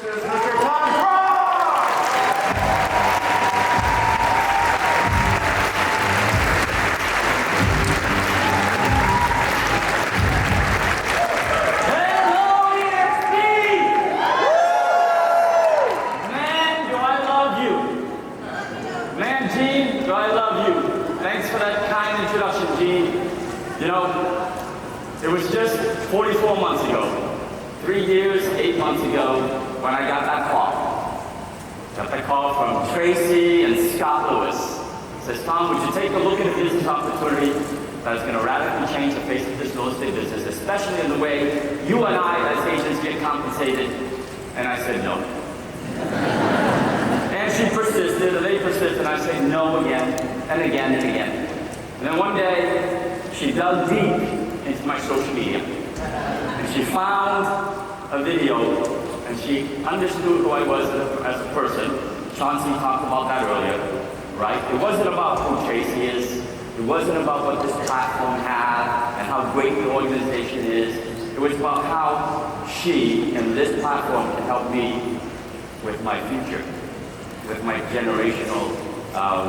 Mr. Tony Robbins! Gene, I love you. Thanks for that kind introduction, Gene. You know, it was just 44 months ago, 3 years, 8 months ago, when I got that call. Got that call from Tracy and Scott Lewis. Says, Tom, would you take a look at a business opportunity that's going to radically change the face of this real estate business, especially in the way you and I as agents get compensated? And I said no. And she persisted, and they persisted, and I said no again, and again, and again. And then one day, she dug deep into my social media, and she found a video, and she understood who I was as a person. Chauncey talked about that earlier, right? It wasn't about who Tracy is. It wasn't about what this platform had and how great the organization is. It was about how she and this platform can help me with my future, with my generational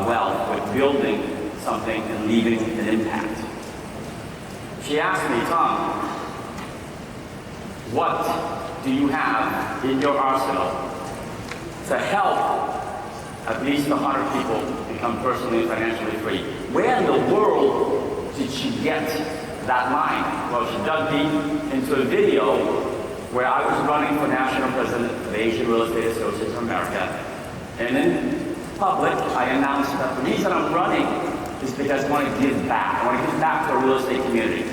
wealth, with building something and leaving an impact. She asked me, Tom, what do you have in your arsenal to help at least 100 people become personally and financially free? Where in the world did she get that line? Well, she dug deep into a video where I was running for national president of the Asian Real Estate Association of America. And in public, I announced that the reason I'm running is because I want to give back. I want to give back to the real estate community.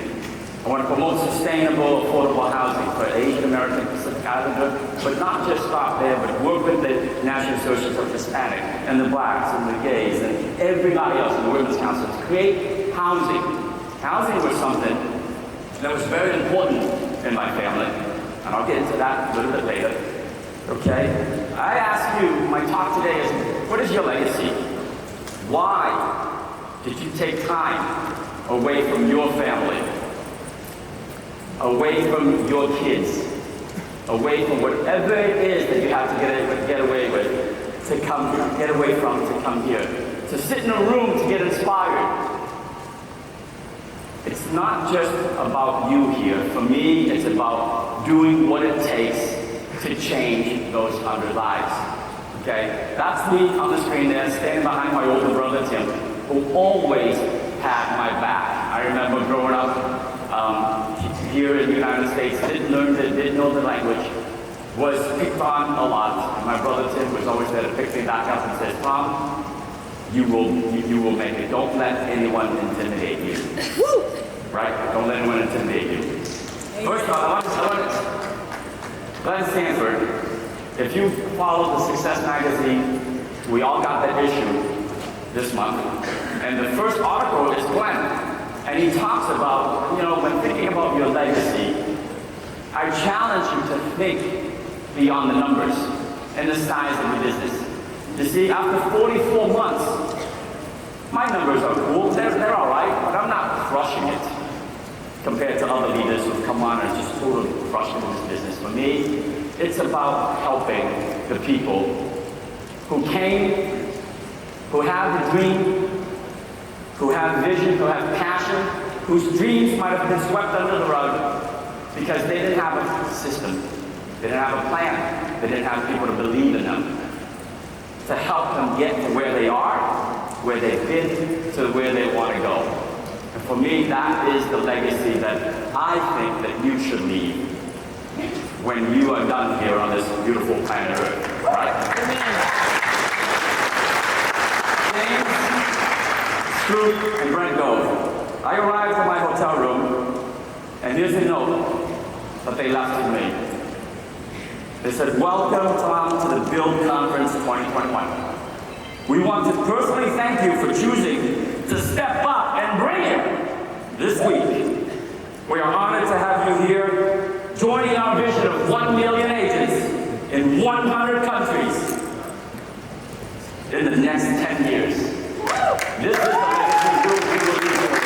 I want to promote sustainable, affordable housing for Asian American Pacific Islander, but not just stop there, but work with the National Association of Hispanic, and the blacks, and the gays, and everybody else in the Women's Council to create housing. Housing was something that was very important in my family, and I'll get into that a little bit later. Okay? I ask you, my talk today is, what is your legacy? Why did you take time away from your family, away from your kids, away from whatever it is that you have to get away with, to get away from, to come here, to sit in a room to get inspired? It's not just about you here. For me, it's about doing what it takes to change those 100 lives. Okay? That's me on the screen there, standing behind my older brother, Tim, who always had my back. I remember growing up here in the United States, didn't know the language, was picked on a lot. And my brother, Tim, was always there to pick me back up and says, Tom, you will make it. Don't let anyone intimidate you. Right? Don't let anyone intimidate you. First of all, I want to Glenn Stanford, if you follow the Success magazine, we all got that issue this month. And the first article is Glenn. And he talks about, you know, when thinking about your legacy, I challenge you to think beyond the numbers and the size of the business. You see, after 44 months, my numbers are cool. They're all right, but I'm not crushing it compared to other leaders who've come on and just totally crushed this business. For me, it's about helping the people who came, who have the dream, who have vision, who have passion, whose dreams might have been swept under the rug because they didn't have a system, they didn't have a plan, they didn't have people to believe in them, to help them get to where they are, where they've been, to where they want to go. And for me, that is the legacy that I think that you should leave when you are done here on this beautiful planet Earth. Right? James, Truong, and Brent Gove. I arrived at my hotel room, and here's a note that they left to me. They said, welcome, Tom, to the Build Conference 2021. We want to personally thank you for choosing to step up and bring it this week. We are honored to have you here, joining our vision of 1 million agents in 100 countries in the next 10 years. This is the legacy group we will leave with.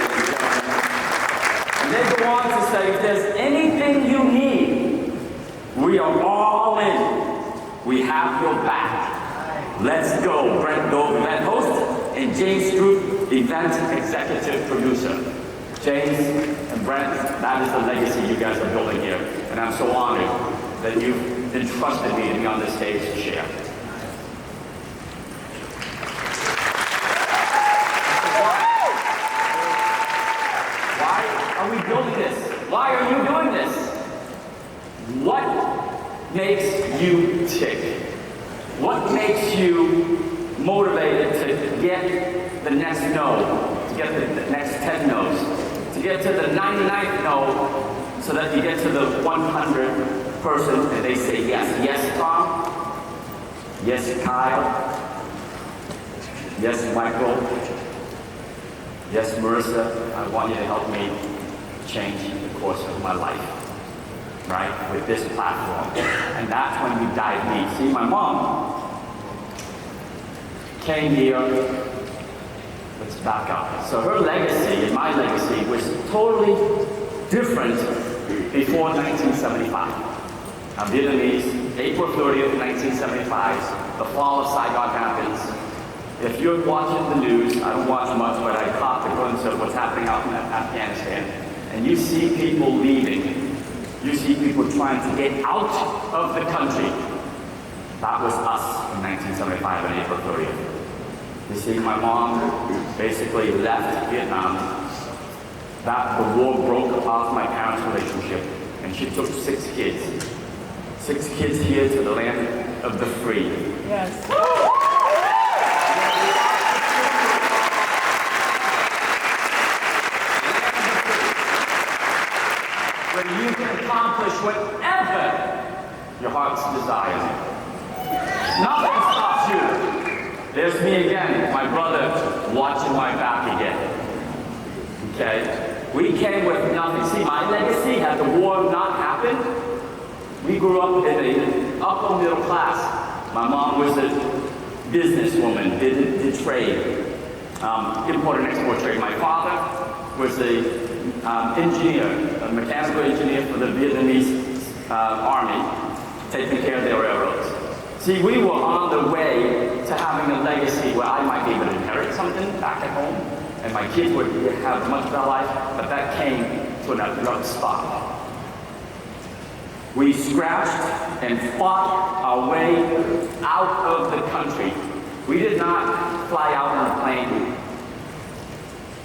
And they go on to say, if there's anything you need, we are all in. We have your back. Let's go. Brent Dove, event host, and James Stroop, event executive producer. James and Brent, that is the legacy you guys are building here. And I'm so honored that you've entrusted me to be on this stage to share. Why are we building this? Why are you doing this? What makes you tick? What makes you motivated to get the next no, to get the next 10 no's, to get to the 99th no, so that you get to the 100th person and they say yes. Yes, Tom. Yes, Kyle. Yes, Michael. Yes, Marissa. I want you to help me change the course of my life. Right, with this platform. And that's when we dive deep. See, my mom came here, let's back up. So her legacy and my legacy was totally different before 1975. I'm Vietnamese, April 30th, 1975, the fall of Saigon happens. If you're watching the news, I don't watch much, but I caught the glimpse of what's happening out in Afghanistan, and you see people leaving. You see people trying to get out of the country. That was us in 1975 on April 30th. You see, my mom basically left Vietnam. The war broke off my parents' relationship, and she took 6 kids. 6 kids here to the land of the free. Yes. Where you can accomplish whatever your heart's desires. Nothing stops you. There's me again, my brother, watching my back again. Okay? We came with nothing. See, my legacy, had the war not happened, we grew up in an upper middle class. My mom was a businesswoman, did trade, import and export trade. My father was a engineer, a mechanical engineer for the Vietnamese army, taking care of their railroads. See, we were on the way to having a legacy where I might be able to inherit something back at home, and my kids would have a much better life, but that came to an abrupt stop. We scratched and fought our way out of the country. We did not fly out on a plane.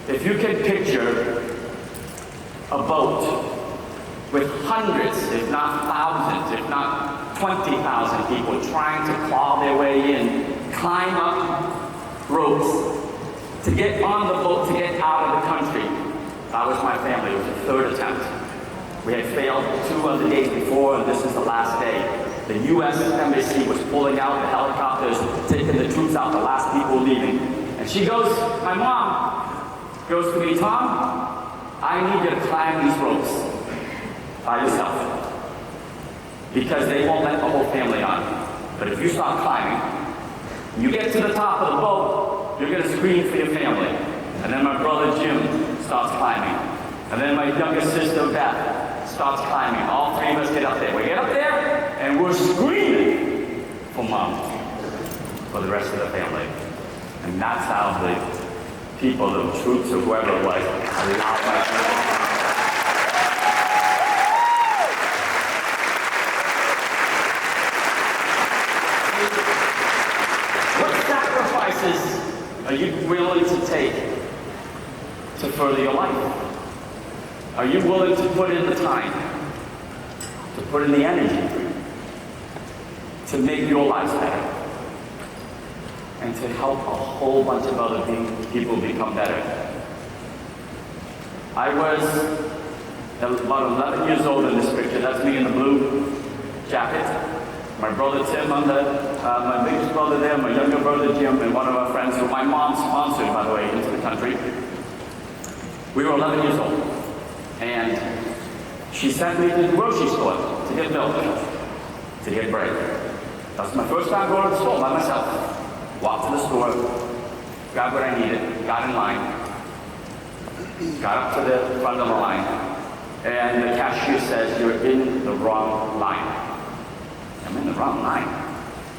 If you can picture a boat with hundreds, if not thousands, if not 20,000 people trying to claw their way in, climb up ropes to get on the boat, to get out of the country. That was my family. It was the 3rd attempt. We had failed 2 other days before, and this is the last day. The U.S. Embassy was pulling out, the helicopters, taking the troops out, the last people leaving. And she goes, my mom goes to me, Tom, I need you to climb these ropes by yourself, because they won't let the whole family on. But if you start climbing, you get to the top of the boat, you're going to scream for your family. And then my brother Jim starts climbing. And then my younger sister Beth starts climbing. All 3 of us get up there. We get up there, and we're screaming for mom, for the rest of the family. And that's how the people, the troops, or whoever it was, allowed my family. What sacrifices are you willing to take to further your life? Are you willing to put in the time, to put in the energy, to make your lives better, and to help a whole bunch of other people become better? I was about 11 years old in this picture. That's me in the blue jacket. My brother Tim on my biggest brother there, my younger brother Jim, and one of our friends who my mom sponsored, by the way, into the country. We were 11 years old. And she sent me to the grocery store to get milk, to get bread. That was my first time going to the store by myself. Walked to the store, grabbed what I needed, got in line, got up to the front of the line, and the cashier says, you're in the wrong line. I'm in the wrong line.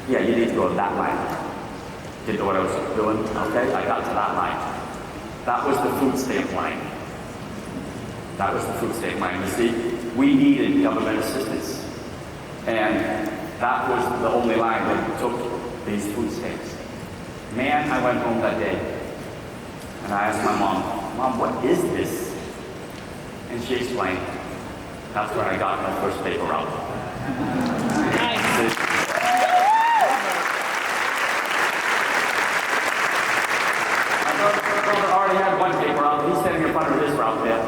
Yeah, you need to go to that line. Didn't know what I was doing. Okay, I got to that line. That was the food stamp line. That was the food stamp line. You see, we needed government assistance. And that was the only line that took these food stamps. Man, I went home that day and I asked my mom, Mom, what is this? And she explained. That's when I got my first paper route. Nice. My brother already had one paper route. He's standing in front of his route there.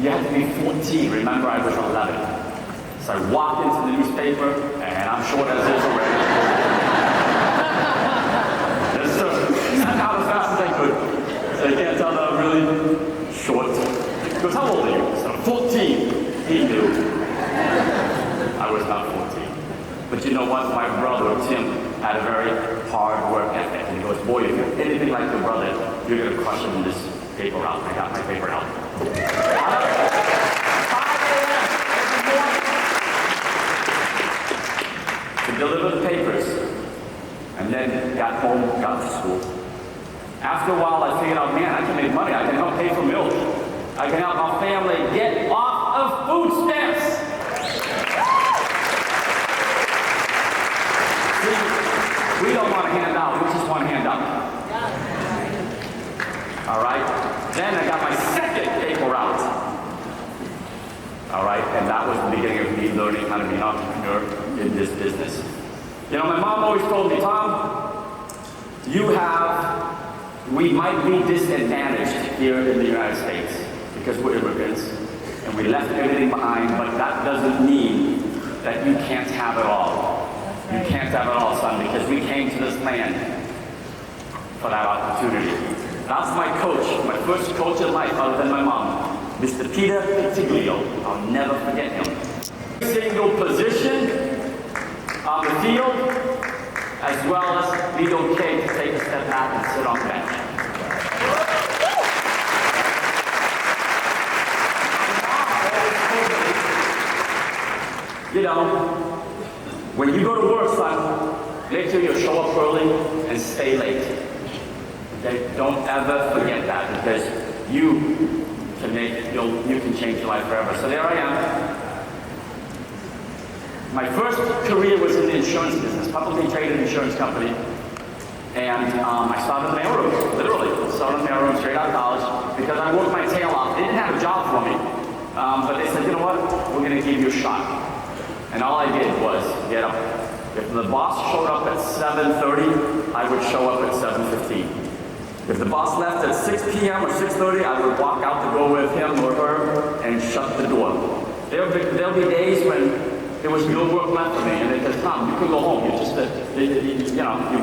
You had to be 14. Remember, I was 11. So I walked into the newspaper, and I'm short as is already. Yes, sir. Sat out as fast as I could. So you can't tell that I'm really short. He goes, how old are you? So 14. He knew. I was not 14. But you know what? My brother, Tim, had a very hard work ethic. And he goes, boy, if you're anything like your brother, you're going to crush him in this paper route. I got my paper out. 5 a.m. every morning. To deliver the papers, and then got home, got to school. After a while, I figured out, man, I can make money. I can help pay for milk. I can help my family get off of food stamps. See, we don't want to hand out. We just want to hand up. All right. Then I got my second paper route. All right, and that was the beginning of me learning how to be an entrepreneur in this business. You know, my mom always told me, Tom, we might be disadvantaged here in the United States because we're immigrants and we left everything behind, but that doesn't mean that you can't have it all. You can't have it all, son, because we came to this land for that opportunity. That's my coach, my first coach in life other than my mom. Mr. Peter Tiglio, I'll never forget him. Single position on the field, as well as be okay to take a step back and sit on the bench. You know, when you go to work, son, make sure you show up early and stay late. Okay? Don't ever forget that, because you can change your life forever. So there I am. My first career was in the insurance business, publicly traded insurance company. And I started in the mailroom, literally. Started in the mailroom straight out of college because I worked my tail off. They didn't have a job for me. But they said, you know what? We're going to give you a shot. And all I did was get up. If the boss showed up at 7:30, I would show up at 7:15. If the boss left at 6 p.m. or 6:30, I would walk out to go with him or her and shut the door. There'll be days when there was no work left for me, and they said, Tom, you can go home. You just, you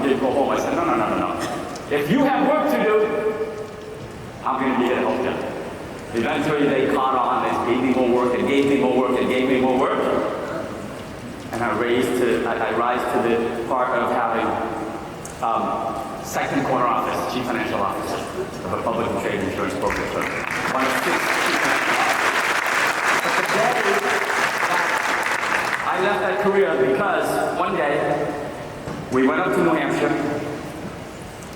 did go home. I said, no. If you have work to do, I'm going to be here to help you. Eventually, they caught on. They gave me more work, and gave me more work, and gave me more work. And I rise to the part of having second corner office, chief financial officer of a publicly traded insurance brokerage firm. One of 6 chief financial officers. But the day that I left that career, because one day we went up to New Hampshire,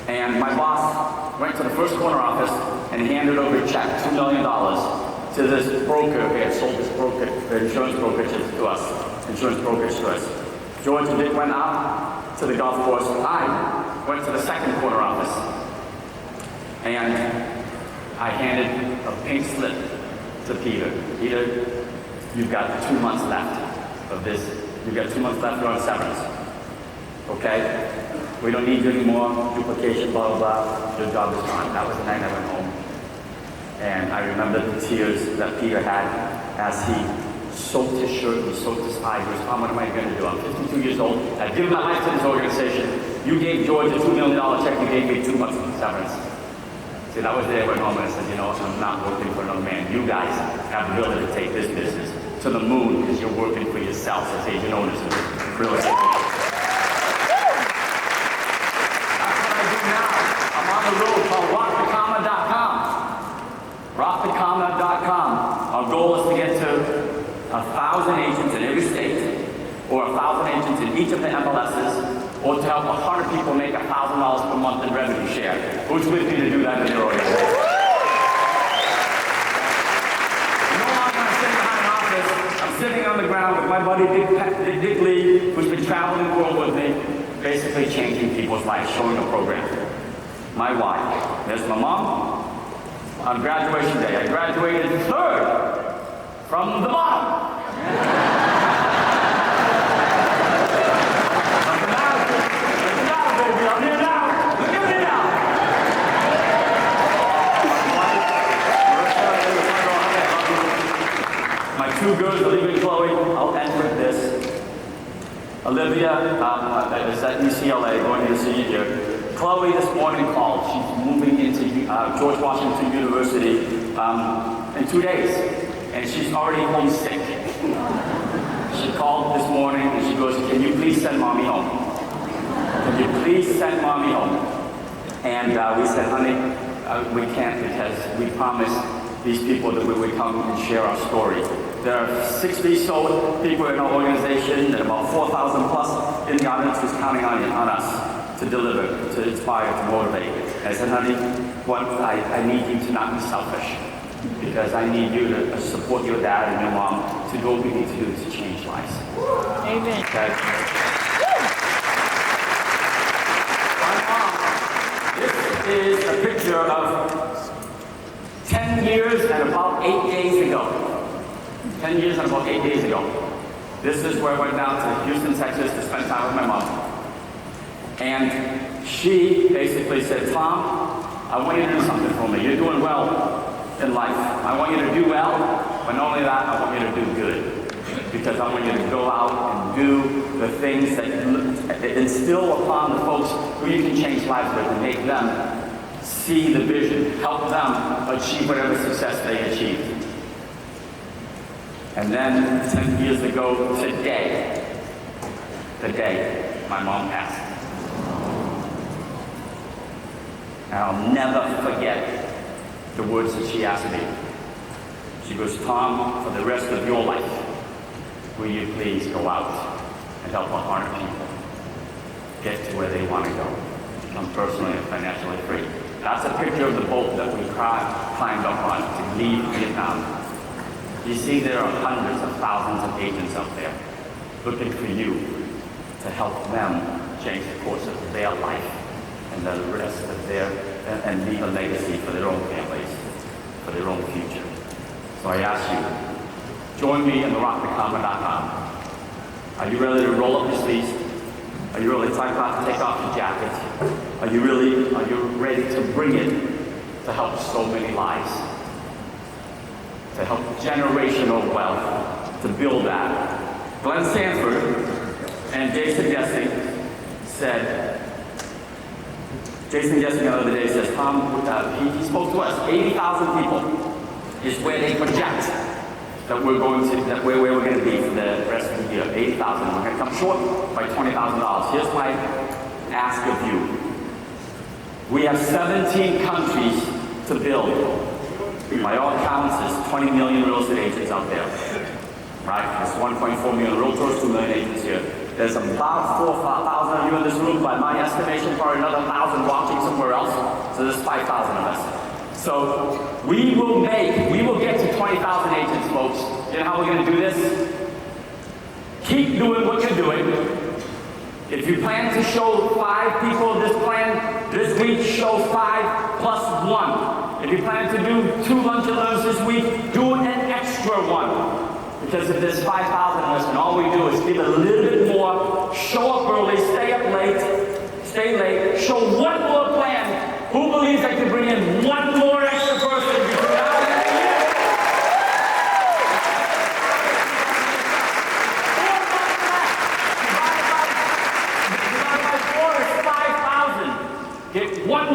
and my boss went to the first corner office and handed over a check, $2 million, to this broker who had sold this insurance brokerage to us, insurance brokerage to us. George and Dick went out to the golf course. I went to the second corner office, and I handed a pink slip to Peter. Peter, you've got 2 months left of this. You've got 2 months left, you're on severance. Okay? We don't need you anymore, duplication, blah, blah, blah. Your job is gone. That was the night I went home. And I remember the tears that Peter had as he soaked his shirt, he soaked his tie. He goes, Tom, what am I going to do? I'm 52 years old. I've given my life to this organization. You gave George a $2 million check. You gave me 2 months of severance. See, that was the day I went home and I said, you know, I'm not working for another man. You guys have the ability to take this business to the moon because you're working for yourselves as agent owners of real estate. That's what I do now. I'm on the road called rockthecomma.com. rockthecomma.com. Our goal is to get to 1,000 agents in every state, or 1,000 agents in each of the MLSs, or to help 100 people make $1,000 per month in revenue share. Who's with me to do that in your organization? No longer I'm sitting behind an office. I'm sitting on the ground with my buddy Dick Lee, who's been traveling the world with me, basically changing people's lives, showing a program. My why. There's my mom. On graduation day, I graduated third from the bottom. My two girls, Olivia and Chloe, I'll end with this. Olivia is at UCLA, going to the senior year. Chloe this morning called. She's moving into George Washington University in 2 days, and she's already homesick. She called this morning and she goes, "Can you please send mommy home? Can you please send mommy home?" And we said, "Honey, we can't, because we promised these people that we would come and share our story." There are 60 so people in our organization, and about 4,000 plus in the audience who's counting on us to deliver, to inspire, to motivate. And I said, "Honey, I need you to not be selfish, because I need you to support your dad and your mom to do what we need to do to change lives." Amen. Okay? My mom, this is a picture of 10 years and about 8 days ago. 10 years and about 8 days ago. This is where I went down to Houston, Texas to spend time with my mom. And she basically said, "Tom, I want you to do something for me. You're doing well in life. I want you to do well, but not only that, I want you to do good. Because I want you to go out and do the things that instill upon the folks who you can change lives with and make them see the vision, help them achieve whatever success they achieved." And then 10 years ago today, my mom passed. And I'll never forget the words that she asked me. She goes, "Tom, for the rest of your life, will you please go out and help 100 people get to where they want to go, become personally and financially free?" That's a picture of the boat that we climbed up on to leave Vietnam. You see, there are hundreds of thousands of agents out there looking for you to help them change the course of their life and the rest of and leave a legacy for their own families, for their own future. So I ask you, join me in therockthekarma.com. Are you ready to roll up your sleeves? Are you really take off your jacket? Are you ready to bring it to help so many lives? To help generational wealth, to build that. Glenn Sanford and Jason Jessing the other day says, "Tom, he spoke to us, 80,000 people is where they project that where we're going to be for the rest of the year. 80,000. We're going to come short by $20,000. Here's my ask of you. We have 17 countries to build. By all counts, there's 20 million real estate agents out there. Right? There's 1.4 million realtors, 2 million agents here. There's about 4,000 of you in this room, by my estimation, probably another 1,000 watching somewhere else. So there's 5,000 of us. So we will get to 20,000 agents, folks. You know how we're going to do this? Keep doing what you're doing. If you plan to show 5 people this plan this week, show 5 plus 1. If you plan to do 2 lunch and learns this week, do an extra one. Because if there's 5,000 of us and all we do is give a little bit more, show up early, stay late, show one more plan. Who believes I can bring in one more extra person between now and the end of the year? 4 months left. Divide by 4 is 5,000. Get one